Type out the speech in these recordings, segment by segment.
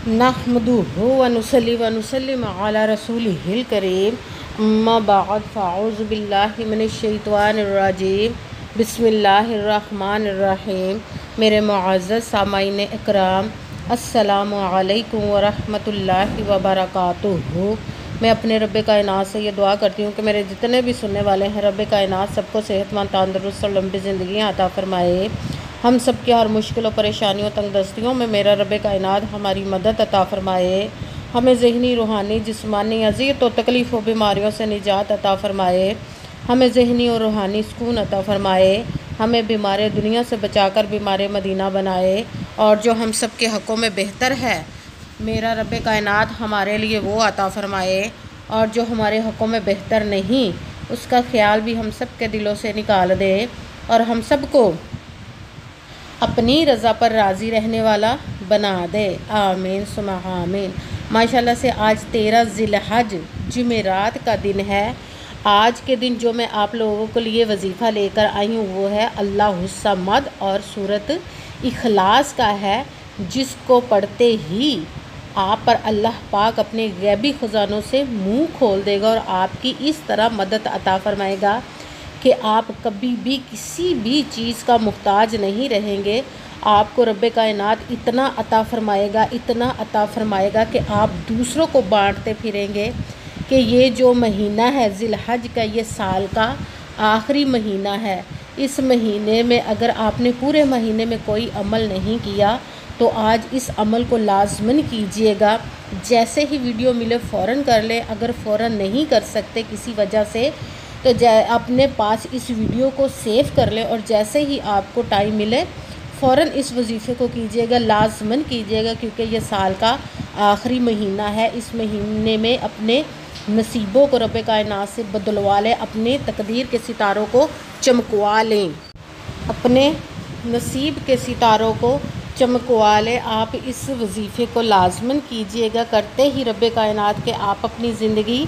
नहमदुहु व नुसल्ली व नुसल्लिम अला रसूलिहिल करीम अम्मा बाद फ़अऊज़ु बिल्लाहि मिनश्शैतानिर रजीम बिस्मिल्लाहिर्रहमानिर्रहीम। मेरे मुअज़्ज़ज़ सामाईन इकराम, अस्सलामु अलैकुम व रहमतुल्लाहि व बरकातुहू। मैं अपने रब्बे कायनात से ये दुआ करती हूँ कि मेरे जितने भी सुनने वाले हैं, रब्बे कायनात सबको सेहतमंद, तंदुरुस्त और लंबी ज़िंदगी अता फ़रमाए। हम सब की हर मुश्किल और परेशानियों, तंगदस्तियों में मेरा रब्बे कायनात हमारी मदद अता फ़रमाए। हमें ज़हनी, रूहानी, जिस्मानी अज़ियत और तकलीफ़ व बीमारियों से निजात अता फ़रमाए। हमें ज़हनी और रूहानी सुकून अता फ़रमाए। हमें बीमार दुनिया से बचाकर बीमार मदीना बनाए। और जो हम सब के हक़ों में बेहतर है, मेरा रब्बे कायनात हमारे लिए वो अता फ़रमाए। और जो हमारे हक़ों में बेहतर नहीं, उसका ख्याल भी हम सब के दिलों से निकाल दे और हम सब को अपनी रज़ा पर राज़ी रहने वाला बना दे। आमीन सुमा आमीन। माशाल्लाह से आज 13 ज़िलहज जुमेरात का दिन है। आज के दिन जो मैं आप लोगों के लिए वजीफ़ा लेकर आई हूँ वो है अल्लाहुस समद और सूरत इखलास का है, जिसको पढ़ते ही आप पर अल्लाह पाक अपने गैबी ख़ज़ानों से मुँह खोल देगा और आपकी इस तरह मदद अता फ़रमाएगा कि आप कभी भी किसी भी चीज़ का मुहताज नहीं रहेंगे। आपको रब्बे कायनात इतना अता फ़रमाएगा, इतना अता फ़रमाएगा कि आप दूसरों को बांटते फिरेंगे। कि ये जो महीना है ज़िलहज का, ये साल का आखिरी महीना है। इस महीने में अगर आपने पूरे महीने में कोई अमल नहीं किया तो आज इस अमल को लाज़मन कीजिएगा। जैसे ही वीडियो मिले फ़ौरन कर लें। अगर फ़ौरन नहीं कर सकते किसी वजह से तो अपने पास इस वीडियो को सेव कर लें और जैसे ही आपको टाइम मिले फ़ौरन इस वजीफ़े को कीजिएगा, लाज़मन कीजिएगा, क्योंकि ये साल का आखिरी महीना है। इस महीने में अपने नसीबों को रब्बे कायनात से बदलवा लें, अपने तकदीर के सितारों को चमकवा लें, अपने नसीब के सितारों को चमकवा लें। आप इस वजीफ़े को लाज़मन कीजिएगा। करते ही रब्बे कायनात के आप अपनी ज़िंदगी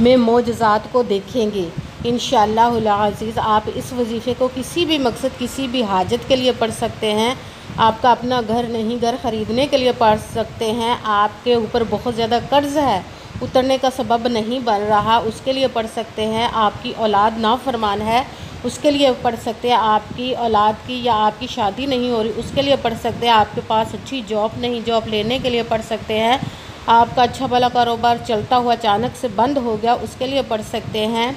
में मोजज़ात को देखेंगे इंशाअल्लाहुल अज़ीज़। आप इस वजीफ़े को किसी भी मकसद, किसी भी हाजत के लिए पढ़ सकते हैं। आपका अपना घर नहीं, घर ख़रीदने के लिए पढ़ सकते हैं। आपके ऊपर बहुत ज़्यादा कर्ज़ है, उतरने का सबब नहीं बन रहा, उसके लिए पढ़ सकते हैं। आपकी औलाद नाफरमान है, उसके लिए पढ़ सकते हैं। आपकी औलाद की या आपकी शादी नहीं हो रही, उसके लिए पढ़ सकते हैं। आपके पास अच्छी जॉब नहीं, जॉब लेने के लिए पढ़ सकते हैं। आपका अच्छा भला कारोबार चलता हुआ अचानक से बंद हो गया, उसके लिए पढ़ सकते हैं।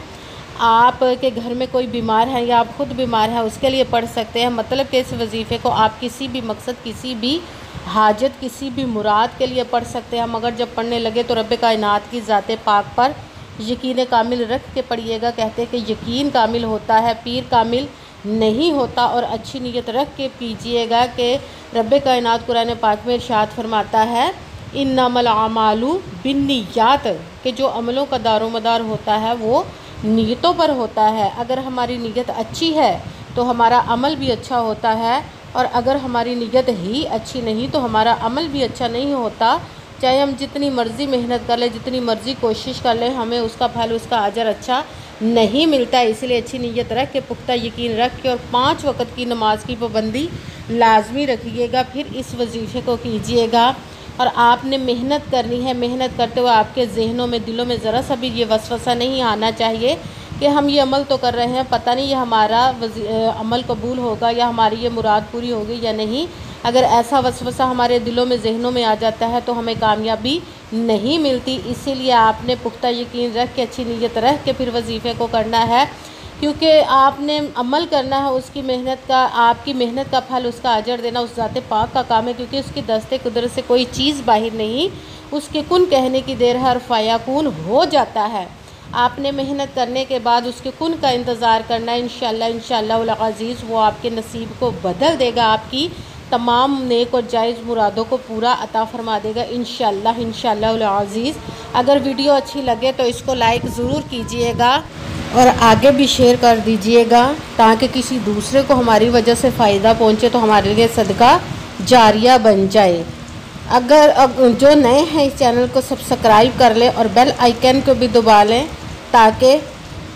आपके घर में कोई बीमार है या आप ख़ुद बीमार हैं, उसके लिए पढ़ सकते हैं। मतलब कि इस वजीफ़े को आप किसी भी मकसद, किसी भी हाजत, किसी भी मुराद के लिए पढ़ सकते हैं। मगर जब पढ़ने लगे तो रब्बे कायनात की ज़ात पाक पर यकीन कामिल रख के पढ़िएगा। कहते हैं कि यकीन कामिल होता है, पीर कामिल नहीं होता। और अच्छी नीयत रख के पीजिएगा कि रब्बे कायनात कुरान पाक में इरशाद फरमाता है इन्नमल आमालू बिन्नियात, कि जो अमलों का दारोमदार होता है वो नीयतों पर होता है। अगर हमारी नीयत अच्छी है तो हमारा अमल भी अच्छा होता है, और अगर हमारी नीयत ही अच्छी नहीं तो हमारा अमल भी अच्छा नहीं होता। चाहे हम जितनी मर्ज़ी मेहनत कर लें, जितनी मर्ज़ी कोशिश कर लें, हमें उसका फल, उसका अजर अच्छा नहीं मिलता। इसलिए अच्छी नीयत रख के, पुख्ता यकीन रख के और 5 वक़्त की नमाज की पाबंदी लाजमी रखिएगा। फिर इस वजीफ़े को कीजिएगा। और आपने मेहनत करनी है। मेहनत करते हुए आपके जहनों में, दिलों में ज़रा सा भी ये वसवसा नहीं आना चाहिए कि हम ये अमल तो कर रहे हैं, पता नहीं ये हमारा अमल कबूल होगा या हमारी ये मुराद पूरी होगी या नहीं। अगर ऐसा वसवसा हमारे दिलों में, जहनों में आ जाता है तो हमें कामयाबी नहीं मिलती। इसीलिए आपने पुख्ता यकीन रख के, अच्छी नीयत रख के फिर वजीफ़े को करना है, क्योंकि आपने अमल करना है। उसकी मेहनत का, आपकी मेहनत का फल, उसका अजर देना उस ज़ात पाक का काम है, क्योंकि उसकी दस्ते कुदरत से कोई चीज़ बाहर नहीं, उसके कुन कहने की देर हर फ़याकुन हो जाता है। आपने मेहनत करने के बाद उसके कुन का इंतज़ार करना है। इंशाअल्लाह अज़ीज़ वो आपके नसीब को बदल देगा, आपकी तमाम नेक और जायज़ मुरादों को पूरा अता फ़रमा देगा इंशाअल्लाह अज़ीज़। अगर वीडियो अच्छी लगे तो इसको लाइक ज़रूर कीजिएगा और आगे भी शेयर कर दीजिएगा, ताकि किसी दूसरे को हमारी वजह से फ़ायदा पहुँचे तो हमारे लिए सदका जारिया बन जाए। अगर जो नए हैं इस चैनल को सब्सक्राइब कर लें और बेल आइकन को भी दबा लें, ताकि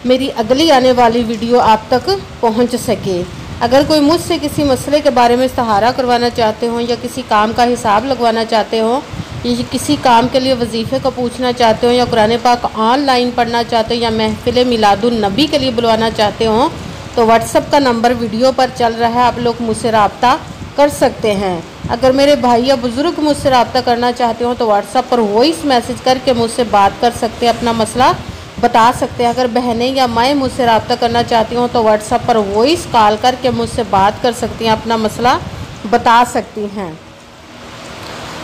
मेरी अगली आने वाली वीडियो आप तक पहुंच सके। अगर कोई मुझसे किसी मसले के बारे में सहारा करवाना चाहते हो या किसी काम का हिसाब लगवाना चाहते हो ये किसी काम के लिए वजीफ़े को पूछना चाहते हो, या कुरान पाक ऑनलाइन पढ़ना चाहते हो, या महफिल मिलादुन नबी के लिए बुलवाना चाहते हो, तो व्हाट्सअप का नंबर वीडियो पर चल रहा है, आप लोग मुझसे रब्ता कर सकते हैं। अगर मेरे भाई या बुज़ुर्ग मुझसे रब्ता करना चाहते हो तो व्हाट्सअप पर वॉइस मैसेज करके मुझसे बात कर सकते हैं, अपना मसला बता सकते हैं। अगर बहनें या माएँ मुझसे रब्ता करना चाहती हों तो व्हाट्सअप पर वॉइस कॉल करके मुझसे बात कर सकती हैं, अपना मसला बता सकती हैं।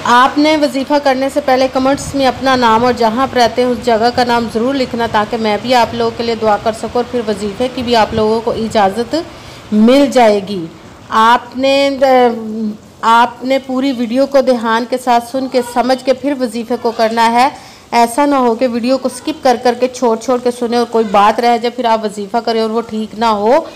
आपने वजीफ़ा करने से पहले कमेंट्स में अपना नाम और जहाँ आप रहते हैं उस जगह का नाम ज़रूर लिखना, ताकि मैं भी आप लोगों के लिए दुआ कर सकूँ और फिर वजीफ़े की भी आप लोगों को इजाज़त मिल जाएगी। आपने पूरी वीडियो को ध्यान के साथ सुन के समझ के फिर वजीफ़े को करना है। ऐसा ना हो कि वीडियो को स्किप कर करके छोड़ के सुने और कोई बात रह जाए, फिर आप वजीफ़ा करें और वो ठीक ना हो।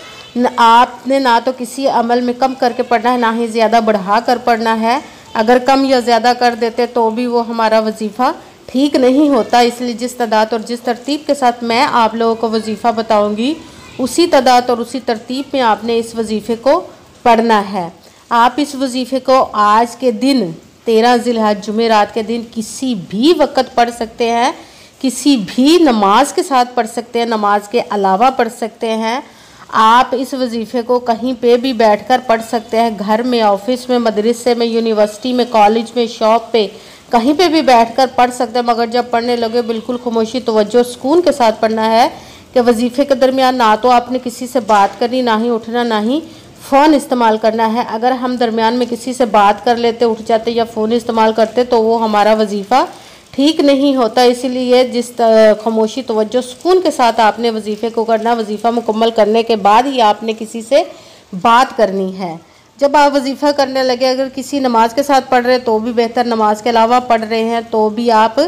आपने ना तो किसी अमल में कम करके पढ़ना है, ना ही ज़्यादा बढ़ा कर पढ़ना है। अगर कम या ज़्यादा कर देते तो भी वो हमारा वजीफ़ा ठीक नहीं होता। इसलिए जिस तादाद और जिस तरतीब के साथ मैं आप लोगों को वजीफ़ा बताऊंगी, उसी तादाद और उसी तरतीब में आपने इस वजीफ़े को पढ़ना है। आप इस वजीफ़े को आज के दिन 13 ज़िलहज जुमेरात के दिन किसी भी वक़्त पढ़ सकते हैं, किसी भी नमाज के साथ पढ़ सकते हैं, नमाज के अलावा पढ़ सकते हैं। आप इस वजीफ़े को कहीं पे भी बैठकर पढ़ सकते हैं, घर में, ऑफिस में, मदरसे में, यूनिवर्सिटी में, कॉलेज में, शॉप पे, कहीं पे भी बैठकर पढ़ सकते हैं। मगर जब पढ़ने लगे बिल्कुल खामोशी, तवज्जो, सुकून के साथ पढ़ना है कि वजीफ़े के दरमियान ना तो आपने किसी से बात करनी, ना ही उठना, ना ही फ़ोन इस्तेमाल करना है। अगर हम दरमियान में किसी से बात कर लेते, उठ जाते या फ़ोन इस्तेमाल करते तो वो हमारा वजीफ़ा ठीक नहीं होता। इसीलिए जिस खामोशी, तवज्जो, सुकून के साथ आपने वजीफ़े को करना, वजीफ़ा मुकम्मल करने के बाद ही आपने किसी से बात करनी है। जब आप वजीफ़ा करने लगे, अगर किसी नमाज के साथ पढ़ रहे तो भी बेहतर, नमाज के अलावा पढ़ रहे हैं तो भी आप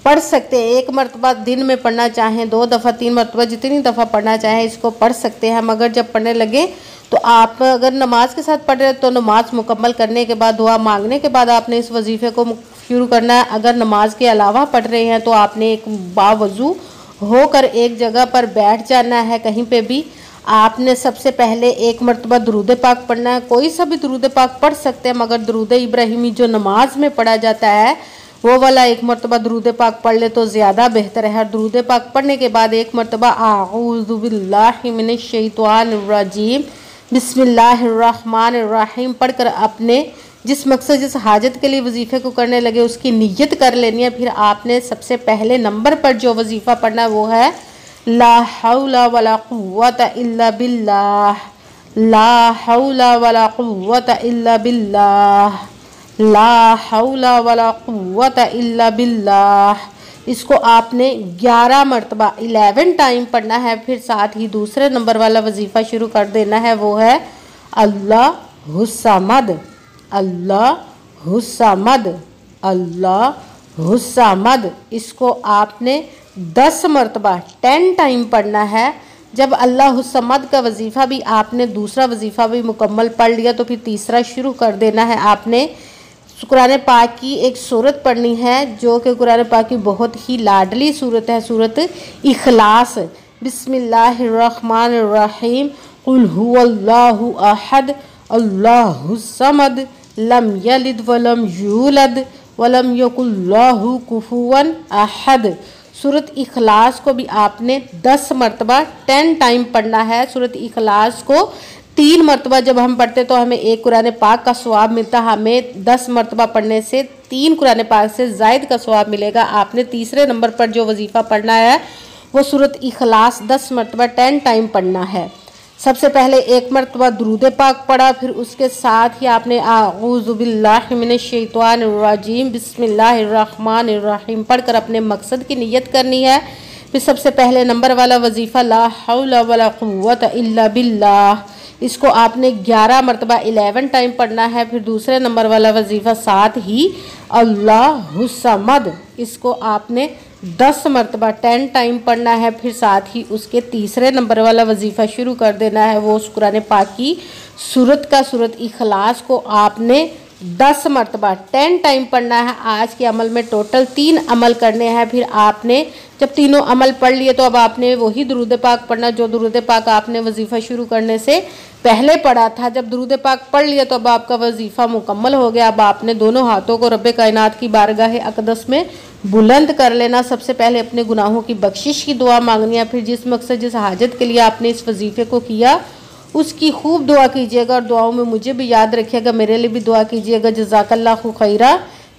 पढ़ सकते हैं। एक मरतबा दिन में पढ़ना चाहें, 2 दफ़ा, 3 मरतबा, जितनी दफ़ा पढ़ना चाहें इसको पढ़ सकते हैं। मगर जब पढ़ने लगे तो आप अगर नमाज के साथ पढ़ रहे तो नमाज मुकम्मल करने के बाद, दुआ मांगने के बाद आपने इस वजीफ़े को शुरू करना है। अगर नमाज के अलावा पढ़ रहे हैं तो आपने एक बावजू होकर एक जगह पर बैठ जाना है। कहीं पे भी आपने सबसे पहले एक मरतबा दरूद पाक पढ़ना है। कोई सा भी दरूद पाक पढ़ सकते हैं, मगर दरूद इब्राहिमी जो नमाज में पढ़ा जाता है वो वाला एक मरतबा दरूद पाक पढ़ ले तो ज़्यादा बेहतर है। दरूद पाक पढ़ने के बाद एक मरतबा आऊज़ु बिल्लाहि मिनश शैतानिर रजीम बिस्मिल्लाहिर्रहमानिर्रहीम पढ़कर अपने जिस मकसद, जिस हाजत के लिए वजीफ़े को करने लगे उसकी नियत कर लेनी है। फिर आपने सबसे पहले नंबर पर जो वजीफ़ा पढ़ना है वो है ला हौला वला कुव्वता इल्ला बिल्लाह, ला हौला वला कुव्वता इल्ला बिल्लाह, ला हौला वला कुव्वता इल्ला बिल्लाह। इसको आपने 11 मरतबा 11 टाइम पढ़ना है। फिर साथ ही दूसरे नंबर वाला वजीफ़ा शुरू कर देना है, वो है अल्लाहुस्समद, अल्लाहुस्समद, अल्लाहुस्समद। इसको आपने 10 मरतबा 10 टाइम पढ़ना है। जब अल्लाहुस्समद का वजीफ़ा भी आपने, दूसरा वजीफ़ा भी मुकम्मल पढ़ लिया तो फिर तीसरा शुरू कर देना है। आपने कुरान पाक की एक सूरत पढ़नी है जो कि कुरान पाक की बहुत ही लाडली सूरत है, सूरत इखलास। बिस्मिल्लाहिर्रहमानिर्रहीम कुल हुवल्लाहु अहद अल्लाहुस्समद लम यलिद वलम यूलद वलम यकुल्लाहु कुफुवन अहद। सूरत इखलास को भी आपने 10 मरतबा 10 टाइम पढ़ना है। सूरत इखलास को 3 मरतबा जब हम पढ़ते तो हमें एक कुरान पाक का सवाब मिलता, हमें 10 मरतबा पढ़ने से 3 कुरान पाक से ज़ायद का सवाब मिलेगा। आपने तीसरे नंबर पर जो वजीफ़ा पढ़ना है वो सूरत इखलास 10 मरतबा 10 टाइम पढ़ना है। सबसे पहले 1 मरतबा दुरूद पाक पढ़ा, फिर उसके साथ ही आपने आऊज़ु बिल्लाहि मिनश शैतानिर रजीम बिस्मिल्लाहिर्रहमानिर्रहीम पढ़कर अपने मकसद की नियत करनी है। फिर सबसे पहले नंबर वाला वजीफ़ा ला हौला वला कुव्वता इल्ला बिल्लाह, इसको आपने 11 मरतबा 11 टाइम पढ़ना है। फिर दूसरे नंबर वाला वजीफ़ा साथ ही अल्लाहुस्समद, इसको आपने 10 मरतबा 10 टाइम पढ़ना है। फिर साथ ही उसके तीसरे नंबर वाला वजीफ़ा शुरू कर देना है, वो कुरान पाक की सूरत का, सूरत इखलास को आपने 10 मरतबा 10 टाइम पढ़ना है। आज के अमल में टोटल 3 अमल करने हैं। फिर आपने जब तीनों अमल पढ़ लिए तो अब आपने वही दुरूद पाक पढ़ना जो दुरूद पाक आपने वजीफ़ा शुरू करने से पहले पढ़ा था। जब दुरूद पाक पढ़ लिया तो अब आपका वजीफ़ा मुकम्मल हो गया। अब आपने दोनों हाथों को रब्बे कायनात की बारगाह अक़दस में बुलंद कर लेना। सबसे पहले अपने गुनाहों की बख्शिश की दुआ मांगनी है। फिर जिस मकसद जिस हाजत के लिए आपने इस वजीफ़े को किया उसकी खूब दुआ कीजिएगा और दुआओं में मुझे भी याद रखिएगा, मेरे लिए भी दुआ कीजिएगा। जज़ाकल्लाहु खैरा।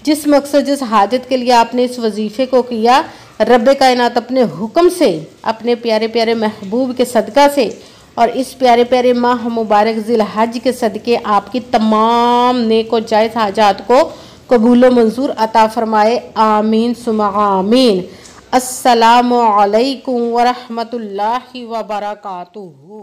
जिस मकसद जिस हाजत के लिए आपने इस वजीफ़े को किया, रब्बे कायनात अपने हुक्म से, अपने प्यारे प्यारे महबूब के सदका से और इस प्यारे प्यारे माह मुबारक ज़िल-हज के सदके आपकी तमाम नेक और जायज़ हाजात को कबूल मंजूर अता फरमाए। आमीन सुम्मा आमीन। अस्सलामु अलैकुम व रहमतुल्लाहि व बरकातुहू।